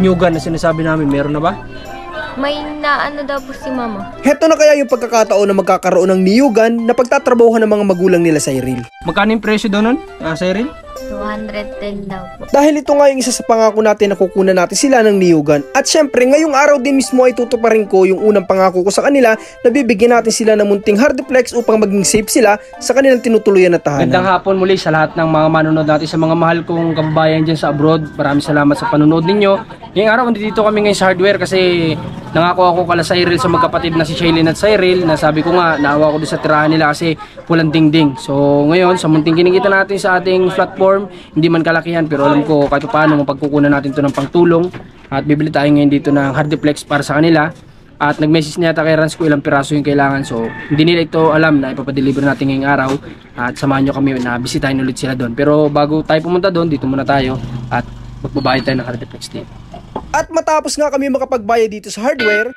Nyugan na sinasabi namin, meron na ba? May naano daw po si mama. Heto na kaya yung pagkakataon na magkakaroon ng niyugan na pagtatrabahuhan ng mga magulang nila sa Cyril. Magkano yung presyo doon nun, Cyril? 210 daw po. Dahil ito nga yung isa sa pangako natin na kukunan natin sila ng niyugan. At syempre, ngayong araw din mismo ay tutuparin ko yung unang pangako ko sa kanila na bibigyan natin sila ng munting hardiplex upang maging safe sila sa kanilang tinutuluyan na tahanan. Gandang hapon muli sa lahat ng mga manonood natin, sa mga mahal kong kababayan dyan sa abroad. Maraming salamat sa panonood ninyo. Ngayong araw, dito kami ngayon sa hardware kasi nangako ako kala Cyril sa magkapatid na si Shailene at Cyril na sabi ko nga, naawa ko doon sa tirahan nila kasi pulang dingding. So ngayon, sa munting kinikita natin sa ating platform, hindi man kalakihan pero alam ko kahit paano mapagkukunan natin ito ng pangtulong at bibili tayo ngayon dito ng hardiplex para sa kanila. At nag-message niya kay Rans ko ilang piraso yung kailangan, so hindi nila ito alam na ipapadeliver natin ngayong araw at samahan nyo kami na bisitahin ulit sila doon. Pero bago tayo pumunta doon, dito muna tayo at magbabayad tayo ng hardiplex dito. At matapos nga kami makapagbayad dito sa hardware,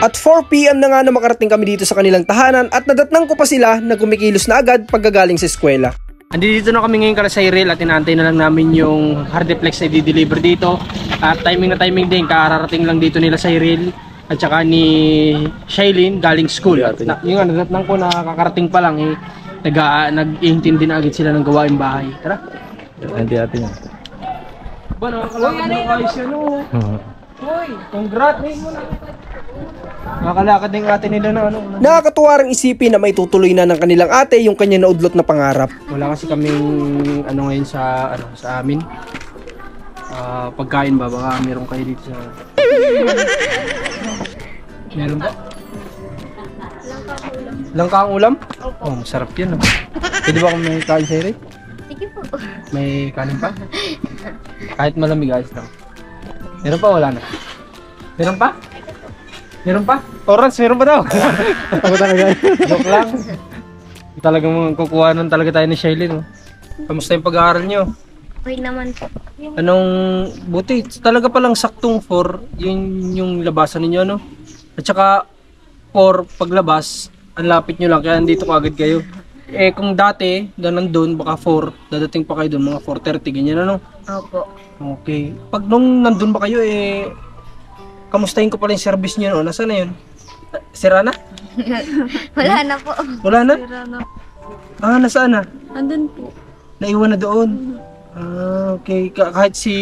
at 4 PM na nga na makarating kami dito sa kanilang tahanan at nadatnang ko pa sila na gumikilos na agad pagkagaling sa eskwela. Andito na kami ngayon kala Cyril at inaantay na lang namin yung hardiplex na i-deliver dito. At timing na timing din, kararating lang dito nila Cyril at saka ni Shailene galing school. Yung nadatnang ko na kakarating pa lang nag-iintindi na agad sila ng gawain bahay. Tara. Hindi atin yan. Ba, nakakalakad mo kayo siya no? Hoy, congrats mo na. Nakakalakad din ate nila na ano. Nakakatuwa ring isipin na may tutuloy na ng kanilang ate yung kanya naudlot na pangarap. Wala kasi kaming ano ngayon sa amin. Pagkain ba? Baka meron kayo dito sa... Meron ba? Langka ang ulam? Oh, masarap yan. Pwede ba kung may kain sa ere? Sige po. May kanin pa? Kahit malamig, ayos lang. Meron pa, wala na. Meron pa? Meron pa? Orange, meron pa daw. Ako talaga. Joke lang. Talagang kukuha talaga tayo ni Shailene. Kamusta yung pag-aaral nyo? Okay naman po. Anong buti? Talaga palang saktong 4 yung labasan ninyo, no? At saka 4 paglabas, ang lapit nyo lang kaya nandito agad kayo. Eh kung dati, nandun, baka 4, dadating pa kayo dun, mga 4:30, ganyan ano? Opo. Okay. Pag nung nandun ba kayo, kamustahin ko pala yung service nyo, no? Nasaan na yun? Sira na? Wala na po. Wala na? Sira na. Nasaan na? Andun po. Naiwan na doon? Okay. Kahit si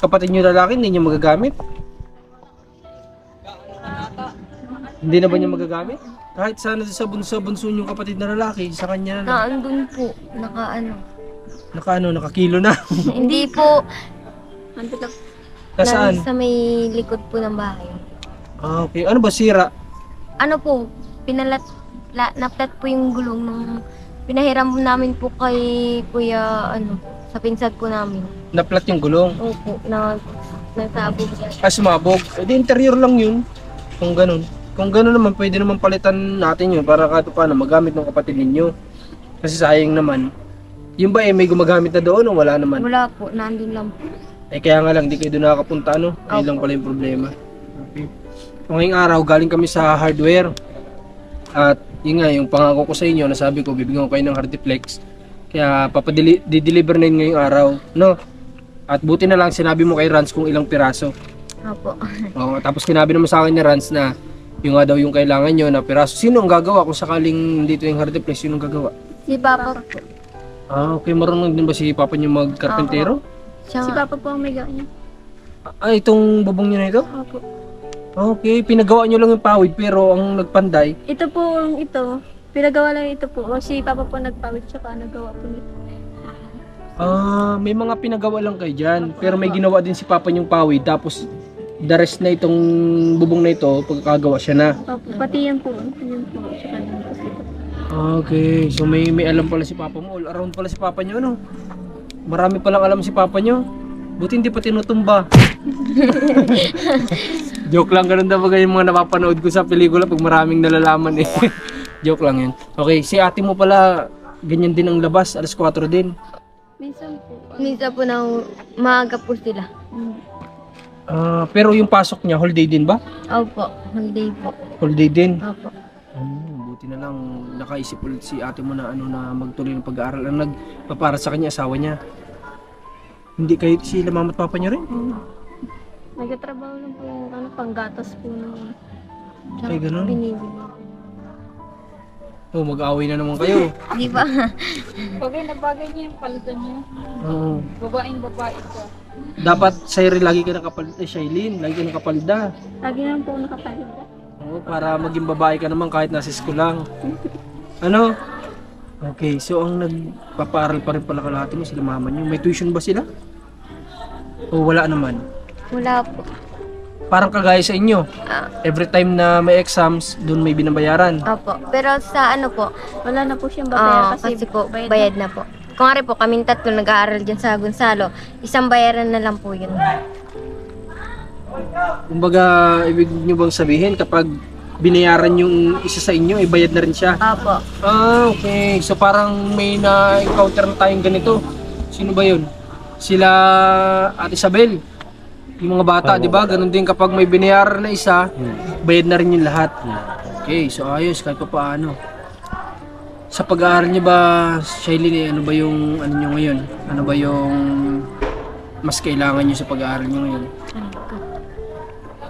kapatid nyo lalaki, hindi nyo magagamit? Hindi na ba niya magagamit? Kahit sana sa bunso yung kapatid na lalaki, sa kanya na. Andun po. Nakakilo na. Hindi po. Nasaan? Sa may likod po ng bahay. Okay. Ano ba sira? Ano po, naplat po yung gulong nung pinahiram namin po kay kuya, sa pinsad po namin. Naplat yung gulong? Opo, nagsabog. Sumabog. Di interior lang yun. Kung ganun. Kung gano'n naman, pwede naman palitan natin yun para kahit paano magamit ng kapatid ninyo. Kasi sayang naman. Yung ba may gumagamit na doon o wala naman? Wala po, nandun lang po. Kaya nga lang, di kayo doon nakakapunta, ano? Yun lang pala yung problema. Okay. So, ngayong araw, galing kami sa hardware. At yun nga, yung pangako ko sa inyo, nasabi ko, bibigyan ko kayo ng hardiplex. Kaya papadeliver na yun ngayong araw, no? At buti na lang, sinabi mo kay Rans kung ilang piraso. Opo. Tapos sinabi naman sa akin ni Rans na yung nga daw yung kailangan nyo na piraso. Sino ang gagawa kung sakaling dito yung hardiplex? Sino ang gagawa? Si Papa po. Okay. Marunong din ba si Papa nyo mag-karpentero? Si Papa po ang may gawin. Itong bubong nyo na ito? Opo. Okay. Pinagawa nyo lang yung pawid pero ang nagpanday? Ito po, pinagawa lang ito po. Si Papa po nagpawid tsaka nagawa po nito. May mga pinagawa lang kayo dyan. Pero may ginawa din si Papa nyong pawid. Tapos the rest na itong bubong na ito, pagkakagawa siya na. Opo, pati yan po. Yan po. Tsaka yan po. Okay, so may alam pala si Papa mo. All around pala si Papa nyo, ano? Marami palang alam si Papa nyo. Buti hindi pa tinutumba. Joke lang, ganun daw ba yung mga napapanood ko sa pelikula pag maraming nalalaman eh. Joke lang yun. Okay, si ate mo pala, ganyan din ang labas, alas 4 din. Minsan po. Minsan po na maaga po sila. Pero yung pasok niya, holiday din ba? Opo, holiday po. Holiday din? Opo. Buti na lang nakaisip ulit si ate mo na na magtuloy ng pag-aaral. Ang nagpapara sa kanya, asawa niya. Hindi kayo sila mama at papa nyo rin? Nagtatrabaho lang po yung panggatas po ng Ay, ganun. binibili. Oh, mag-away na naman kayo. Di ba? Bagay na bagay niya yung palda niya. Oo. Babaeng babae ka. Dapat Cyril, lagi ka nakapalda. Shailene, lagi ka nakapalda. Lagi naman po nakapalit. Oo, para maging babae ka naman kahit nasa school lang. Ano? Okay, so ang nagpapaaral pa rin pala kalahati mo sila mama niyo. May tuition ba sila? O wala naman? Wala po. Parang kagaya sa inyo. Ah, Every time na may exams, doon may binabayaran. opo. Pero sa ano po, Wala na po siyang babayaran kasi, kasi, po, bayad na po. Kung nga po, kaming tatlo nag-aaral dyan sa Gonzalo, isang bayaran na lang po yun. Kumbaga, ibig niyo bang sabihin kapag binayaran yung isa sa inyo, bayad na rin siya? Opo. Ah, okay. So parang may na-encounter na tayong ganito. Sino ba yun? Sila Ate Isabel. Yung mga bata, di ba? Ganun din kapag may binayaran na isa, bayad na rin yung lahat. Okay, so ayos kahit pa paano. Sa pag-aaral niyo ba, Shailene, ano ba yung ano niyo ngayon? Ano ba yung mas kailangan niyo sa pag-aaral niyo ngayon?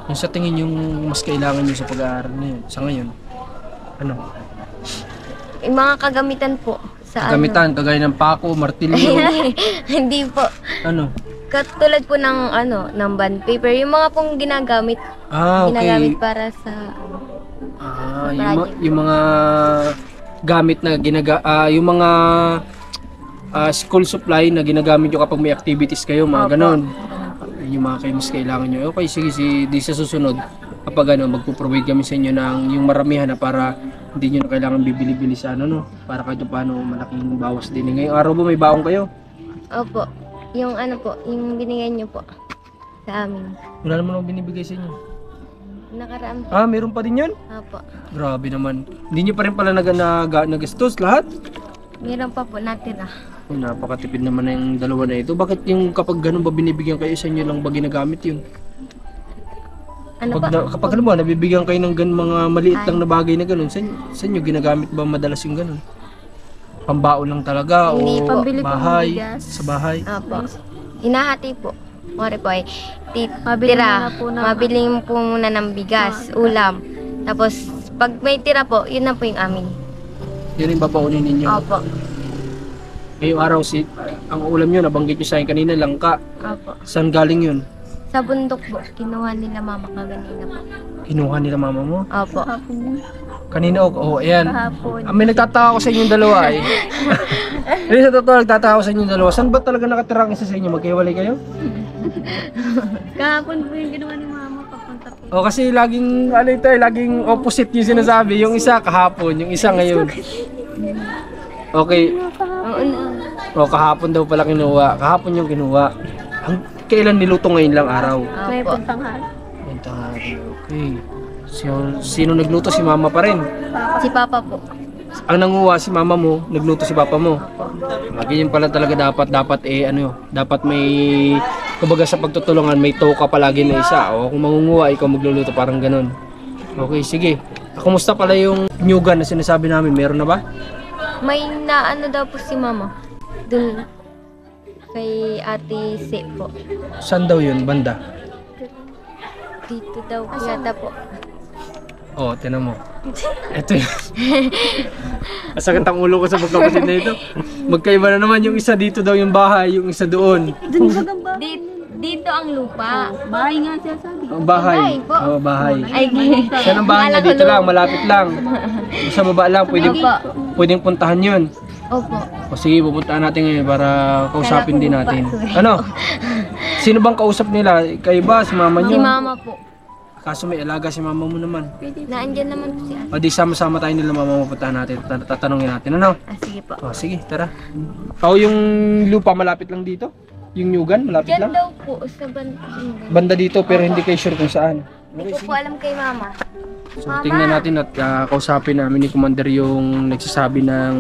Yung sa tingin yung mas kailangan niyo sa pag-aaral niyo sa ngayon? Ano? Yung mga kagamitan po. Sa Gamitan, kagaya ng pako, martilyo, Hindi po. ano? Katulad po ng ng bond paper, yung mga pong ginagamit, Ah, okay. ginagamit para sa Ah, project. yung mga gamit na yung mga school supply na ginagamit nyo kapag may activities kayo, mga Opo. ganon. Yung mga kayo mas kailangan nyo. Okay, sige, di sa susunod, kapag magpo-provide kami sa inyo ng yung maramihan na para hindi nyo na kailangan bibili-bili sa no? Para kahit paano malaking bawas din. Ngayong araw ba may baong kayo? Opo. Yung po, yung binigay niyo po sa amin. Wala naman akong binibigay sa inyo. Nakaraan po. Ah, meron pa din yun? Opo. Grabe naman. Hindi nyo pa rin pala nagastos lahat? Meron pa po natira. Ay, napakatipid naman na yung dalawa na ito. Bakit yung kapag ganun ba binibigyan kayo sa inyo lang ba ginagamit yun? Ano pa? Kapag ano ba, nabibigyan kayo ng mga maliit lang na bagay na ganun, sa inyo ginagamit ba madalas yung ganun? Pambaon lang talaga Hindi, o pambili po ng bahay? bigas. Sa bahay? Opo. Hinahati po. Mori po ay Mabili tira. muna po ng- Mabili po muna ng bigas, ulam. Tapos, pag may tira po, yun na po yung amin. Yun yung babaunin ninyo. Opo. Ngayong araw, ang ulam nyo, nabanggit nyo sa akin kanina, langka. Opo. Saan galing yun? Sa bundok po, kinuha nila mama kaganina po. Kinuha nila mama mo? Opo. Kahapon. Kanina, ayan. Kahapon. May nagtataka ako sa inyong dalawa eh. Hindi, sa totoo, nagtataka ako sa inyong dalawa. Saan ba talaga nakatira ang isa sa inyo? Magkahiwalay kayo? Kahapon po yung ginawa ni mama papunta po. O kasi laging, laging opposite yung sinasabi. Yung isa kahapon, yung isa ngayon. Okay. Oo na. O kahapon daw pala kinuha. Kahapon yung kinuha. Kailan niluto ngayon lang araw? May Opo. puntang hal. Okay. Sino nagluto? Si mama pa rin. Si papa po. Ang nanguha si mama mo, nagluto si papa mo. Ganyan pala talaga dapat dapat may kumbaga sa pagtutulungan may toka palagi na isa. O kung mangunguha, ikaw magluluto, parang ganun. Okay, sige. Kumusta pala yung nyugan na sinasabi namin? Meron na ba? May naano daw po si mama. Dun kay Ate Se po. Saan daw yun? Banda? Dito daw po yata po. Oh, tinan mo. Ito yun. Masakit ang ulo ko sa magkapatid na ito. Magkaiba na naman yung isa dito daw yung bahay, yung isa doon. Dito ang lupa. Bahay nga siya sabi. Ang bahay. Bahay po. Oh, bahay. Ay, Saan ang bahay niya? Akala ko Dito lang, malapit lang. Sa baba lang, pwedeng puntahan yun. Opo. O sige, pupuntahan natin ngayon para kausapin Kala ko din ba? natin. Ano? Sino bang kausap nila? Kayo ba? Si mama Si niyo? mama po. Kaso may alaga si mama mo naman. Naandyan naman po si Ate. O di sama-sama tayo nila mama mo, puntahan natin. Tatanungin natin, ano? Ah, sige po. O sige, tara. O yung lupa malapit lang dito? Yung nyugan, malapit Diyan lang? daw po sa banda. Banda dito pero hindi kayo sure kung saan. Hindi ko po alam kay mama. So tingnan natin at kausapin namin ni Commander yung nagsasabi ng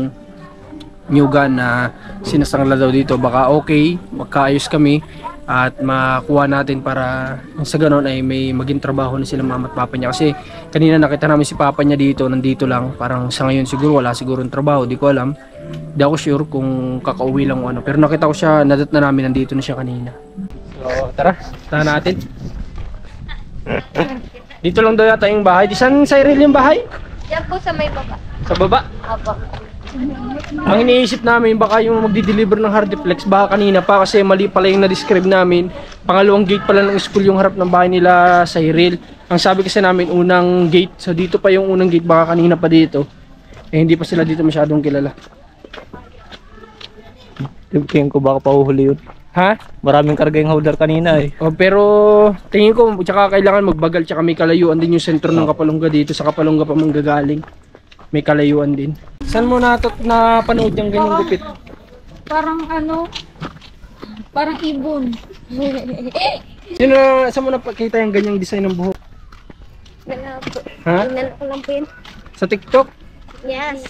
nyugan na sinasangla daw dito. Baka okay, magkaayos kami. at makuha natin para sa ganon ay may maging trabaho na sila mama at papa niya. Kasi kanina nakita namin si papa niya dito, nandito lang, parang sa ngayon siguro wala sigurong trabaho, di ko alam, di ako sure kung kakauwi lang o ano, pero nakita ko siya, nadat na namin, nandito na siya kanina. So tara, tahan natin. Dito lang daw yata yung bahay. Di saan Cyril yung bahay? Yan po sa may baba. Sa baba. Apo. Ang iniisip namin baka yung magdi-deliver ng Hardiplex baka kanina pa kasi mali pala yung na-describe namin. Pangalawang gate pala ng school yung harap ng bahay nila sa Cyril. Ang sabi kasi namin unang gate. So dito pa yung unang gate, baka kanina pa dito. Eh hindi pa sila dito masyadong kilala. Tingin ko baka pahuhuli yun. Ha? Maraming karga yung holder kanina eh. Oh, pero tingin ko tsaka kailangan magbagal, tsaka may kalayuan din yung sentro ng Kapalungga dito. Sa Kapalungga pa manggagaling. May kalayuan din. Saan mo na panood yung ganyang gupit? Parang ano, parang ibon. Saan mo napakita yung ganyang design ng buhok? Wala po. Ha? Tingnan ko lang po yun. Sa TikTok? Yes.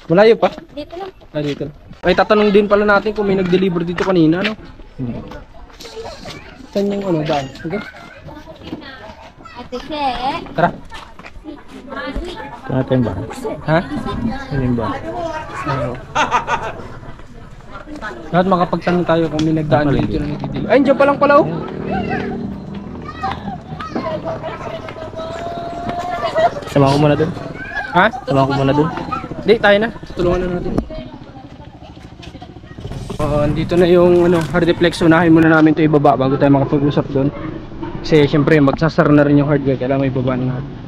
Malayo pa? Dito lang. Ah, dito. Ay, tatanong din pala natin kung may nag-deliver dito kanina, no? Saan yung ano, daan? Sige. Ate She. Tara. Saan natin ba? Ha? Saan ba? Oo. Lahat makapagtanong tayo kung may nagdaan dito na nag-deliver. Ay, dyan pa lang pala, oh. Sama ko muna dun. Ha? Sama ko muna dun. Hindi, tayo na. Tulungan na natin. Andito na yung Hardiplex. Unahin muna namin ito ibaba bago tayo makapag-usap doon. Kasi syempre magsasara na rin yung hardware. Kailangan may ibaba na natin.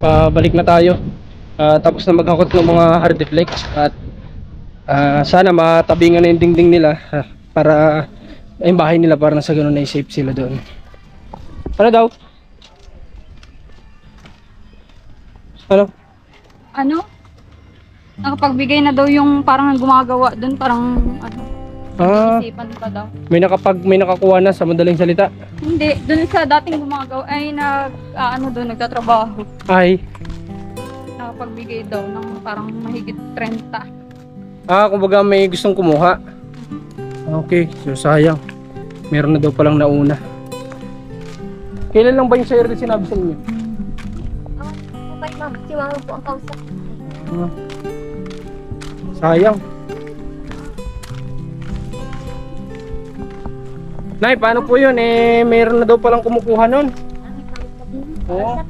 Pabalik na tayo. Tapos na maghakot ng mga Hardiplex at sana matabingan na yung dingding nila para yung bahay nila para nasa ganun ay safe sila doon. Ano daw? Ano? Ano? Nakapagbigay na daw yung parang gumagawa doon, parang ano, isipan pa daw. May nakakuha na sa madaling salita. Hindi, doon sa dating gumagawa ay doon nagtatrabaho. Ay. Nakapagbigay daw ng parang mahigit 30. Kumbaga may gustong kumuha. Okay, so sayang. Meron na daw palang nauna. Kailan lang ba yung sa'yo rin sinabi sa inyo? Okay, ma'am. Si mama po ang kausap. Sayang. Nay, paano po yun? Meron na daw palang kumukuha nun. Oo.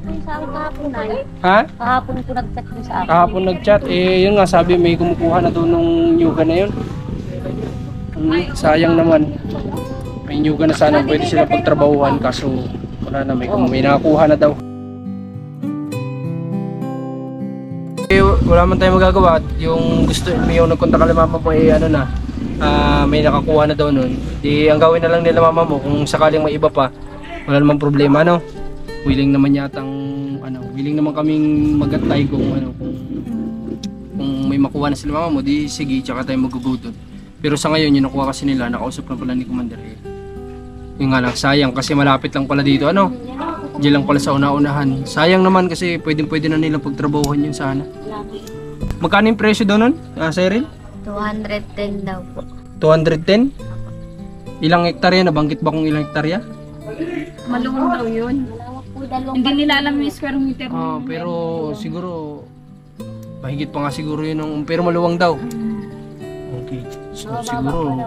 Ha? Kahapon po nag-chat po sa akin. Kahapon nag-chat. Yun nga, sabi may kumukuha na daw nung nyuga na yun. Sayang naman. May nyuga na sana pwede sila pagtrabahuhan kaso wala na, may nakakuha na daw. Wala man tayong magagawa at yung gusto, yung nagkontak ka mama mo may nakakuha na daw nun. Di ang gawin na lang nila mama mo kung sakaling may iba pa, wala namang problema, no? Willing naman willing naman kaming magantay kung may makuha na sila mama mo, di sige, tsaka tayo mag-go doon. Pero sa ngayon, yung nakuha kasi nila, nakausap na pala ni Commander. Yung nga lang, sayang kasi malapit lang pala dito, diyan lang pala sa una-unahan. Sayang naman kasi pwede na nilang pagtrabahuhan yun sana. Magkano yung presyo daw nun, Cyril? 210 daw po. 210? Ilang hektarya? Nabanggit ba kung ilang hektarya? Maluwang daw yun. Hindi nila alam yung square meter. Pero siguro mahigit pa nga siguro yun. Pero maluwang daw. Okay. So siguro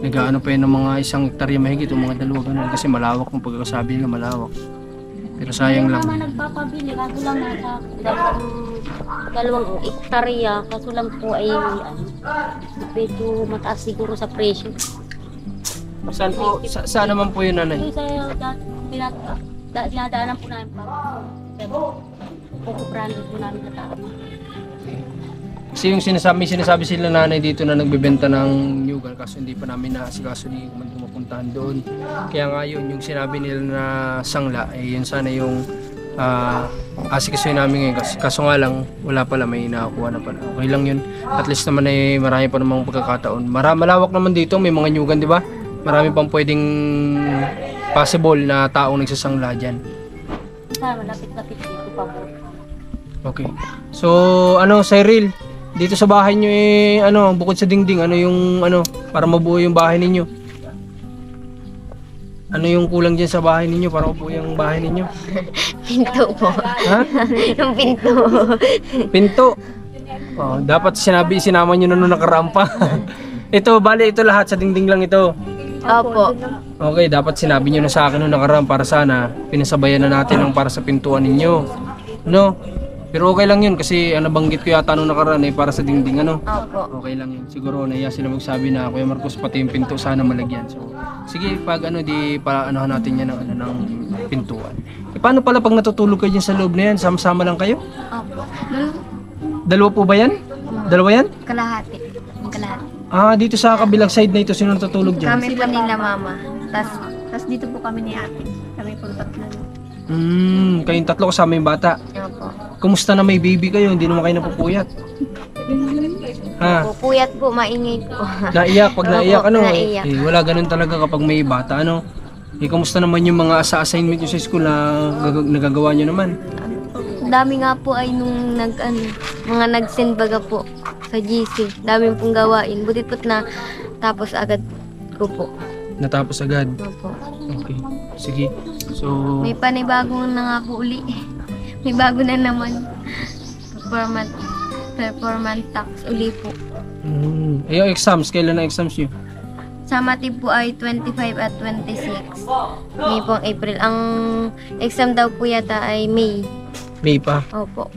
nag-aano pa yun ng mga 1 hektarya mahigit o mga 2 ganun. Kasi malawak kung pagkakasabi nila malawak. Pero sayang lang. Mama nagpapabili, kaso lang nasa 2 hektarya, kaso lang po ay medyo mataas siguro sa presyo. Saan naman po yun, nanay? Sa Dinadaanan po namin pa. Pero, pukuprahan po namin sa tao. Kasi yung sinasabi sila nanay dito na nagbebenta ng nyugan kaso hindi pa namin naasikaso ni Kumandong mapuntahan doon. Kaya nga yun, yung sinabi nila na sangla, yun sana yung asikasuhin namin ngayon. Kaso nga lang, wala pala, may nakakuha na pala. Okay lang yun. At least naman ay marami pa namang pagkakataon. Malawak naman dito, may mga nyugan, di ba? Marami pang pwedeng possible na taong nagsasangla dyan. Sana malapit-lapit dito pa po. Okay. So, Cyril, dito sa bahay nyo bukod sa dingding, para mabuo yung bahay ninyo? Ano yung kulang dyan sa bahay ninyo para mabuo yung bahay ninyo? Pinto po. Ha? Yung pinto. Pinto. Oh, dapat sinama nyo na nung nakaraan pa. Ito, bali ito lahat sa dingding lang ito. Opo. Okay, dapat sinabi nyo na sa akin nung nakaraan para sana pinasabayan na natin ang para sa pintuan ninyo. No? Pero okay lang yun kasi nabanggit ko yata nung nakaraan para sa dingding Opo. Okay lang yun. Siguro naiya sila magsabi na Kuya Marcos pati yung pinto sana malagyan. So sige pag di para anuhan natin yan ng pintuan. Paano pala pag natutulog kayo dyan sa loob na yan? Sama-sama lang kayo? Opo. Dalawa po ba yan? Dalawa yan? Kalahati. Kalahati. Dito sa kabilang side na ito sino natutulog dyan? Kami po nila mama. Tas dito po kami ni ate. Kami po tatlo. Kayong tatlo kasama yung bata. Opo. Kumusta na may baby kayo? Hindi naman kayo napupuyat. Ha? Pupuyat po, maingay po. Naiyak, pag naiyak Opo, naiyak. wala ganun talaga kapag may bata, kumusta naman yung mga assignment nyo sa school na nagagawa nyo naman? Dami nga po ay nung mga nag-send baga po sa GC. Dami pong gawain. Butit po't na tapos agad ko po. Natapos agad? Opo. Okay. Sige. So, May panibagong na nga po uli. May bago na naman. Performance tax uli po. yung exams, kailan na exams nyo? Sa Matib po ay 25 at 26. May pong April. Ang exam daw po yata ay May. May pa? Opo.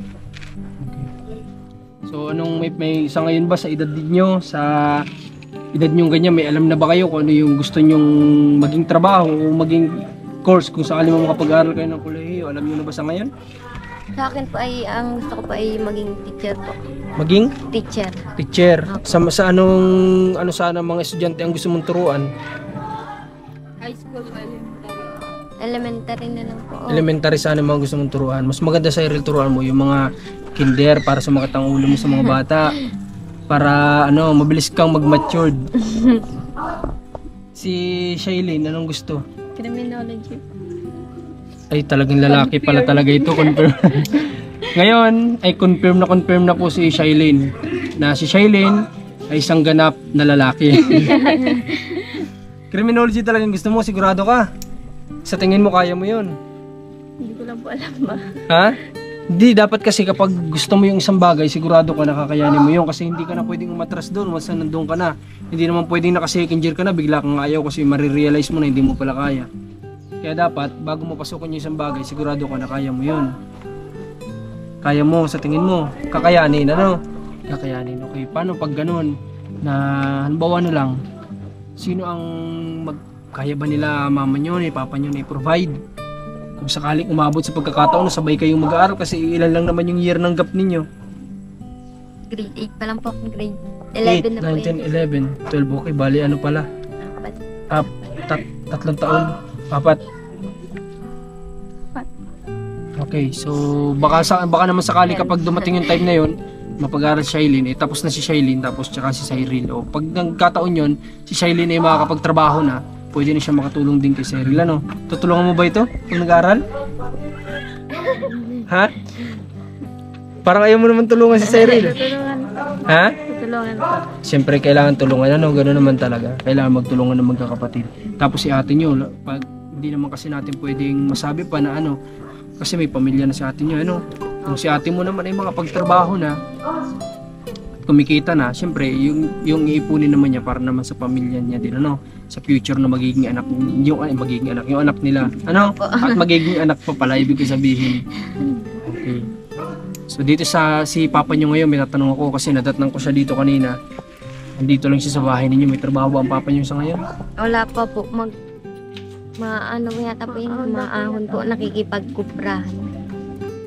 So, may isa ngayon ba sa edad ninyo, sa edad nyo ganyan, may alam na ba kayo kung ano yung gusto nyong maging trabaho o maging course kung sakali mo makapag-aral kayo ng kolehiyo? Alam nyo na ba sa ngayon? Sa akin po ay, ang gusto ko po ay maging teacher po. Maging? Teacher. Teacher. Sa anong sana mga estudyante ang gusto mong turuan? High school, Elementary na lang po. Elementary sana mga gusto mong turuan. Mas maganda sa real turuan mo yung mga kinder para sumakat ang ulo mo sa mga bata. Para mabilis kang mag-matured. Si Shailene, anong gusto? Criminology. Ay, talagang lalaki pala talaga ito. Confirm. Ngayon, ay confirm na po si Shailene. Na si Shailene ay isang ganap na lalaki. Criminology talagang gusto mo, sigurado ka? Sa tingin mo, kaya mo yun? Hindi ko lang po alam ba. Ha? Hindi, dapat kasi kapag gusto mo yung isang bagay, sigurado ka nakakayanin mo yun. Kasi hindi ka na pwedeng umatras doon once na nandun ka na. Hindi naman pwedeng naka-second year ka na, bigla kang ayaw kasi marirealize mo na hindi mo pala kaya. Kaya dapat, bago mo pasukin yung isang bagay, sigurado ka na kaya mo yun. Kaya mo, sa tingin mo, kakayanin, Kakayanin, okay. Paano pag ganun, na halimbawa lang, sino ang kaya ba nila mama nyo, papa nyo na i-provide? Kung sakaling umabot sa pagkakataon na sabay kayong mag-aaral kasi ilan lang naman yung year ng gap ninyo. Grade 8 pa lang po. Grade 11 na po. 8, 9, 10, 11, 12. Okay, bali ano pala? Tatlong taon. 4. Okay, so baka naman sakali kapag dumating yung time na yon, mapag-aral si Shailene, tapos na si Shailene, tapos tsaka si Cyril. O pag nagkataon yon, si Shailene ay makakapagtrabaho na, pwede na siya makatulong din kay Cyril. Tutulungan mo ba ito kung nag-aaral? Ha? Parang ayaw mo naman tulungan si Cyril. Tutulungan. Ha? Tutulungan po. Siyempre kailangan tulungan, gano'n naman talaga. Kailangan magtulungan ng magkakapatid. Tapos si ate nyo, pag hindi naman kasi natin pwedeng masabi pa na kasi may pamilya na si ate nyo, Kung si ate mo naman ay makapagtrabaho na, kumikita na, siyempre yung iipunin naman niya para naman sa pamilya niya din, sa future na magiging anak, yung anak nila, at magiging anak pa pala, ibig sabihin. Okay. So dito si papa nyo ngayon, may tatanong ako kasi nadatnang ko siya dito kanina. Nandito lang siya sa bahay ninyo, may trabaho ba ang papa nyo sa ngayon? Wala pa po. Maano po yata po yun, maahon po, nakikipagkuprahan.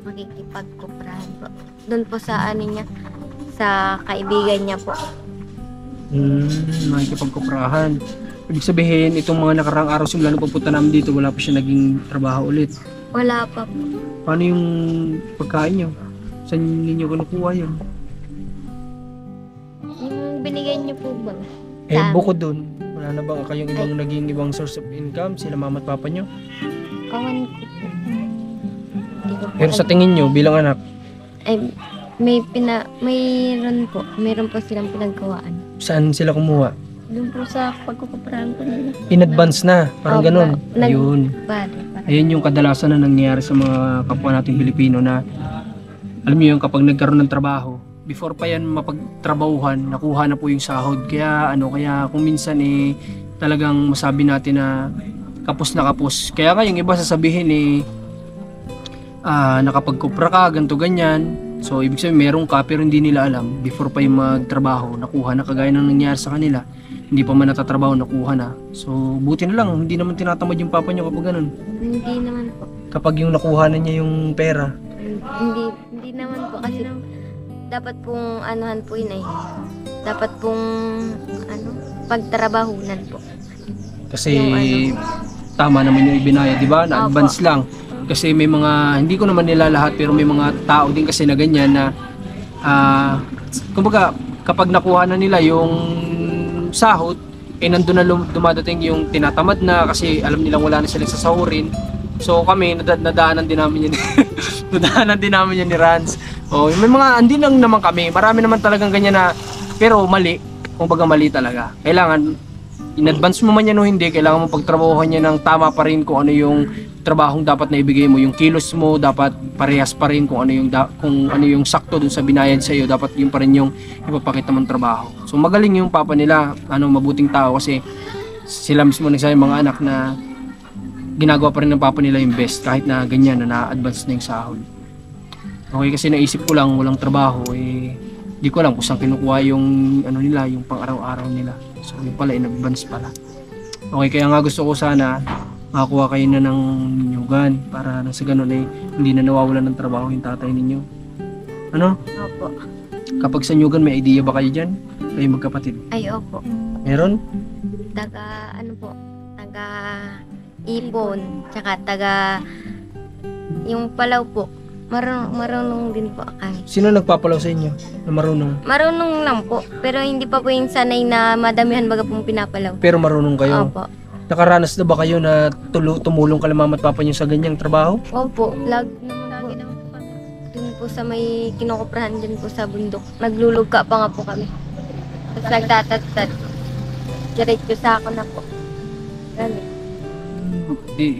Makikipagkuprahan po. Doon po sa ano niya, sa kaibigan niya po. Makikipagkuprahan. Ibig sabihin, itong mga nakaraang araw simula nung pagpunta namin dito, wala pa siya naging trabaho ulit. Wala pa po. Paano yung pagkain niyo? Saan ninyo kinukuha yun? Yung binigay niyo po ba? Bukod dun, wala na ba kayong ibang source of income? Sila mama at papa niyo? Kawan ko po. Hindi ko po Pero sa alam. tingin niyo, bilang anak, Ay, mayroon po silang pinagkawaan. saan sila kumuha? Doon po sa pagkukuprahan po nila. In advance na, parang Opo, ganun. Ayun. Bari. Ayun yung kadalasan na nangyayari sa mga kapwa nating Pilipino na alam niyo yung kapag nagkaroon ng trabaho, before pa yan mapagtrabahuhan, nakuha na po yung sahod. Kaya kung minsan talagang masabi natin na kapos na kapos. Kaya nga yung iba sasabihin nakapagkupra ka, ganito ganyan. So ibig sabihin meron ka pero hindi nila alam before pa yung magtrabaho, nakuha na kagaya ng nangyari sa kanila. Hindi pa man natatrabaho, nakuha na. So buti na lang, hindi naman tinatamad yung papa niyo kapag ganun. Hindi naman po. Kapag yung nakuha na niya yung pera. Hindi naman po kasi dapat pong anuhan po yun ay. Dapat pong pagtrabahunan po. Kasi Yung tama naman yung ibinaya, di ba? Na Opo. advance lang. Kasi may mga, hindi ko naman nila lahat, pero may mga tao din kasi na ganyan na kumbaga, kapag nakuha na nila yung sahod, nandun na dumadating yung tinatamad na kasi alam nilang wala na silang sasahurin. So kami, nadaanan din namin yun. Nadaanan din namin yun ni Rans. May mga, hindi lang naman kami, marami naman talagang ganyan na, pero mali, kumbaga mali talaga. Kailangan, in advance mo man yan o hindi, kailangan mo pagtrabahuhan niya ng tama pa rin kung ano yung trabahong dapat na ibigay mo, yung kilos mo dapat parehas pa rin kung ano yung sakto dun sa binayad sa iyo, dapat yun pa rin yung ipapakita mong trabaho. So magaling yung papa nila, mabuting tao kasi sila mismo nagsabi mga anak na ginagawa pa rin ng papa nila yung best kahit na ganyan na na-advance na yung sahod. Okay, kasi naisip ko lang walang trabaho di ko alam kung saan kinukuha yung nila, yung pang-araw-araw nila. So yun pala, in advance pala. Okay, kaya nga gusto ko sana makakuha kayo na ng nyugan para nang sa ganun hindi na nawawalan ng trabaho yung tatay ninyo. Ano? Opo. Kapag sa nyugan, may idea ba kayo dyan? Kayo magkapatid? Ay, opo. Meron? Taga ipon, tsaka yung palaw po. Marunong din po kami. Sino nagpapalaw sa inyo na marunong? Marunong lang po, pero hindi pa po yung sanay na madamihan baga pong pinapalaw. Pero marunong kayo? Opo. Nakaranas na ba kayo na tumulong kala mama at papa niyo sa ganyang trabaho? Opo, lagi naman po kami. Dun po sa may kinukuprahan din po sa bundok. Naglulugka pa nga po kami. Tapos nagtatatad. Diretso sa ako na po. Ganun.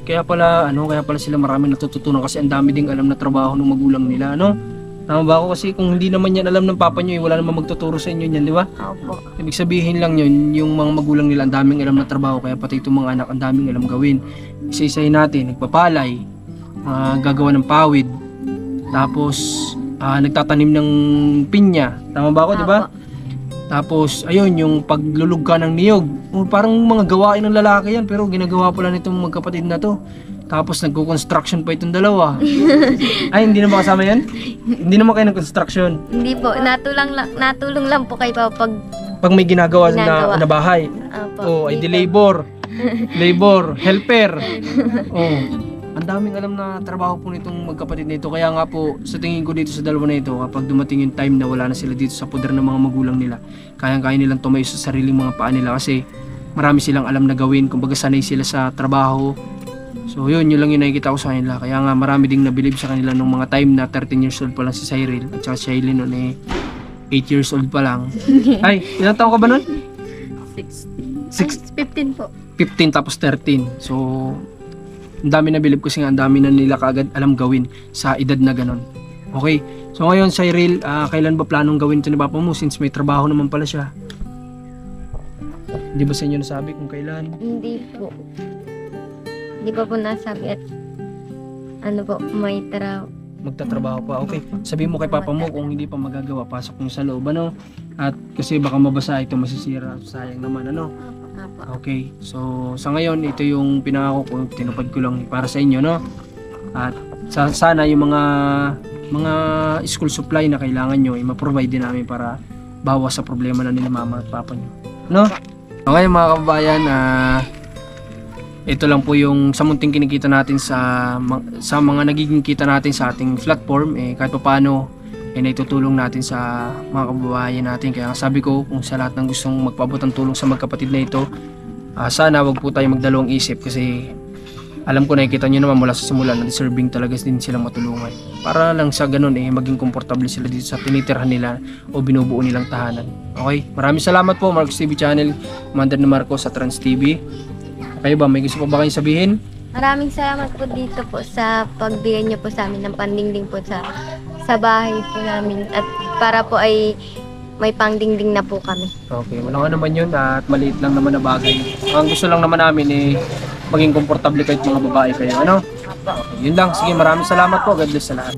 Kaya pala sila marami natututunan kasi ang dami ding alam na trabaho ng magulang nila, no? Tama ba ako? Kasi kung hindi naman yan alam ng papa nyo, wala naman magtuturo sa inyo yan, di ba? Opo. Ibig sabihin lang yun, yung mga magulang nila ang daming alam na trabaho, kaya pati itong mga anak ang daming alam gawin. Isa-isahin natin, nagpapalay, gagawa ng pawid, tapos nagtatanim ng pinya. Tama ba ako, di ba? Tapos, ayun, yung paglulugka ng niyog. Parang mga gawain ng lalaki yan, pero ginagawa pala nitong magkapatid na to. Tapos nagko-construction pa itong dalawa. Ay, hindi naman kasama yan? Hindi naman kayo ng construction? Hindi po, natulong lang po kayo Pag may ginagawa. Na bahay. Opo. Ay di labor. Labor, helper. Ang daming alam na trabaho po nitong magkapatid nito. Kaya nga po, sa tingin ko dito sa dalawa na ito, kapag dumating yung time na wala na sila dito sa poder ng mga magulang nila, kayang-kaya nilang tumayo sa sariling mga paa nila kasi marami silang alam na gawin. Kumbaga sanay sila sa trabaho. So yun lang yung nakikita ko sa kanila. Kaya nga marami ding nabilib sa kanila nung mga time na 13 years old pa lang si Cyril. At saka si Shailene noon 8 years old pa lang. Ay, ilang taon ka ba nun? 15 po. 15 tapos 13. So, ang dami nabilib kasi nga ang dami na nila kaagad alam gawin sa edad na ganon. Okay, so ngayon Cyril, kailan ba planong gawin ito ni Papa mo since may trabaho naman pala siya? Hindi ba sa inyo nasabi kung kailan? Hindi po. Hindi pa po nasabi at may Magtatrabaho pa. Okay, sabihin mo kay Papa mo kung hindi pa magagawa, pasok mo sa loob, ano? At kasi baka mabasa ito, masisira, sayang naman, ano? Apo. Okay. So, sa ngayon, ito yung pinangako ko, tinupad ko lang para sa inyo, no? At sana yung mga school supply na kailangan nyo, ma-provide din namin para bawas sa problema na nila mama at papa nyo. No? Okay mga kababayan, ito lang po yung sa munting kinikita natin sa mga nagiging kita natin sa ating platform, kahit pa paano naitutulong natin sa mga kababayan natin. Kaya sabi ko, kung sa lahat ng gustong magpaabot ng tulong sa magkapatid na ito, sana wag po tayo magdalawang isip, kasi alam ko nakikita nyo naman mula sa simula na deserving talaga din silang matulungan. Para lang sa ganun maging komportable sila dito sa tinitirhan nila o binubuo nilang tahanan. Okay, maraming salamat po Marcos TV Channel, Commander na Marcos sa Trans TV. Kayo ba, may gusto pa ba kayong sabihin? Maraming salamat po dito po sa pagbigay niyo po sa amin ng pandingding po sa bahay po namin. At para po ay may pangdingding na po kami. Okay, wala nga naman yun at maliit lang naman na bagay. Ang gusto lang naman namin maging komportable kahit mga babae kayo. Ano? Okay, yun lang. Sige, maraming salamat po. God bless sa lahat.